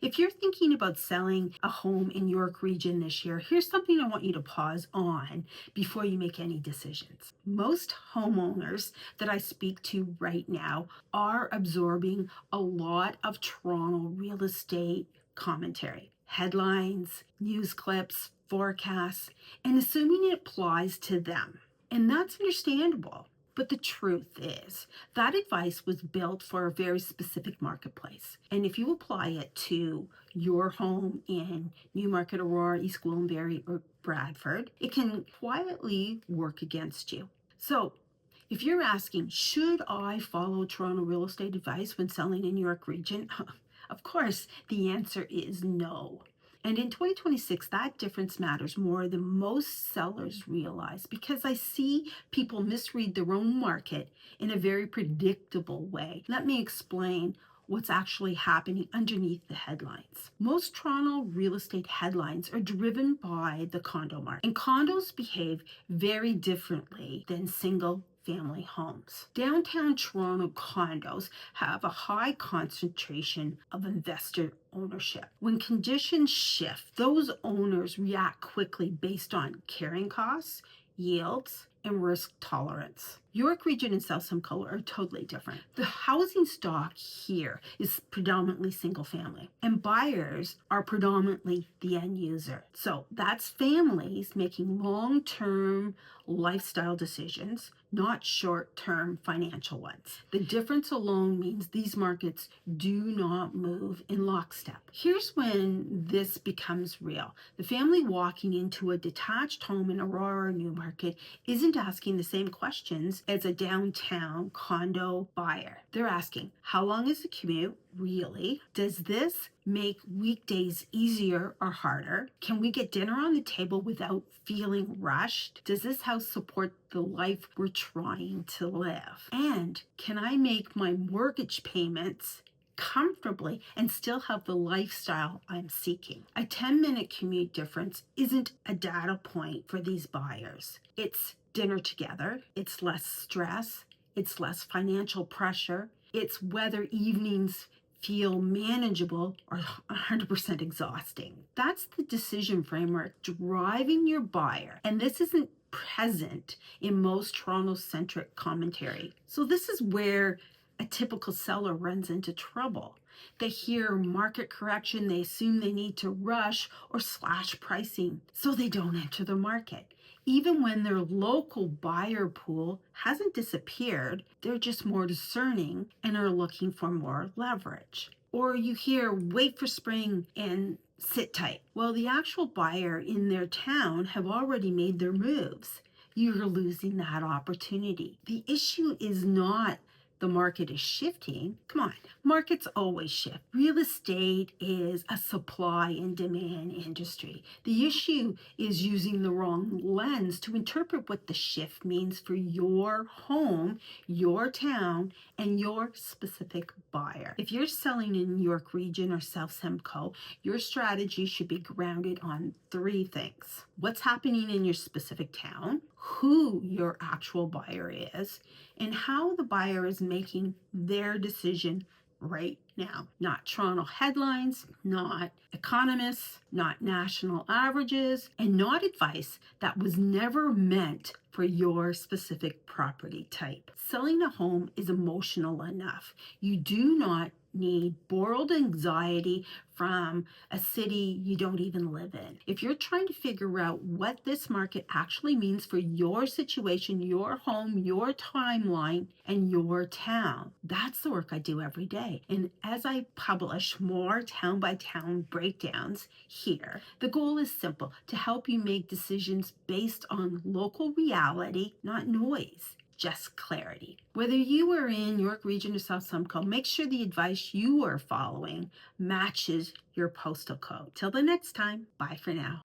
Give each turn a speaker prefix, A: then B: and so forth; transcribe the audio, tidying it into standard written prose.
A: If you're thinking about selling a home in York Region this year, here's something I want you to pause on before you make any decisions. Most homeowners that I speak to right now are absorbing a lot of Toronto real estate commentary, headlines, news clips, forecasts, and assuming it applies to them. And that's understandable. But the truth is, that advice was built for a very specific marketplace. And if you apply it to your home in Newmarket, Aurora, East Gwillimbury, or Bradford, it can quietly work against you. So if you're asking, should I follow Toronto real estate advice when selling in York Region? Of course, the answer is no. And in 2026, that difference matters more than most sellers realize because I see people misread their own market in a very predictable way. Let me explain what's actually happening underneath the headlines. Most Toronto real estate headlines are driven by the condo market, and condos behave very differently than single family homes. Downtown Toronto condos have a high concentration of investor ownership. When conditions shift, those owners react quickly based on carrying costs, yields, and risk tolerance. York Region and South Simcoe are totally different. The housing stock here is predominantly single family, and buyers are predominantly the end user. So that's families making long-term lifestyle decisions, not short-term financial ones. The difference alone means these markets do not move in lockstep. Here's when this becomes real. The family walking into a detached home in Aurora or Newmarket isn't asking the same questions as a downtown condo buyer. They're asking, how long is the commute? Really? Does this make weekdays easier or harder? Can we get dinner on the table without feeling rushed? Does this house support the life we're trying to live? And can I make my mortgage payments comfortably and still have the lifestyle I'm seeking? A 10-minute commute difference isn't a data point for these buyers. It's dinner together, it's less stress, it's less financial pressure, it's whether evenings feel manageable or 100% exhausting. That's the decision framework driving your buyer. And this isn't present in most Toronto-centric commentary. So this is where a typical seller runs into trouble. They hear market correction, they assume they need to rush or slash pricing so they don't enter the market. Even when their local buyer pool hasn't disappeared, they're just more discerning and are looking for more leverage. Or you hear, wait for spring and sit tight. Well, the actual buyer in their town have already made their moves. You're losing that opportunity. The issue is not the market is shifting. Come on, markets always shift. Real estate is a supply and demand industry. The issue is using the wrong lens to interpret what the shift means for your home, your town, and your specific buyer. If you're selling in York Region or South Simcoe, your strategy should be grounded on three things: what's happening in your specific town, who your actual buyer is, and how the buyer is making their decision right now. Not Toronto headlines, not economists, not national averages, and not advice that was never meant for your specific property type. Selling a home is emotional enough. You do not need borrowed anxiety from a city you don't even live in. If you're trying to figure out what this market actually means for your situation, your home, your timeline, and your town, that's the work I do every day. And as I publish more town by town breakdowns here, the goal is simple: to help you make decisions based on local reality, not noise. Just clarity. Whether you are in York Region or South Simcoe, make sure the advice you are following matches your postal code. Till the next time, bye for now.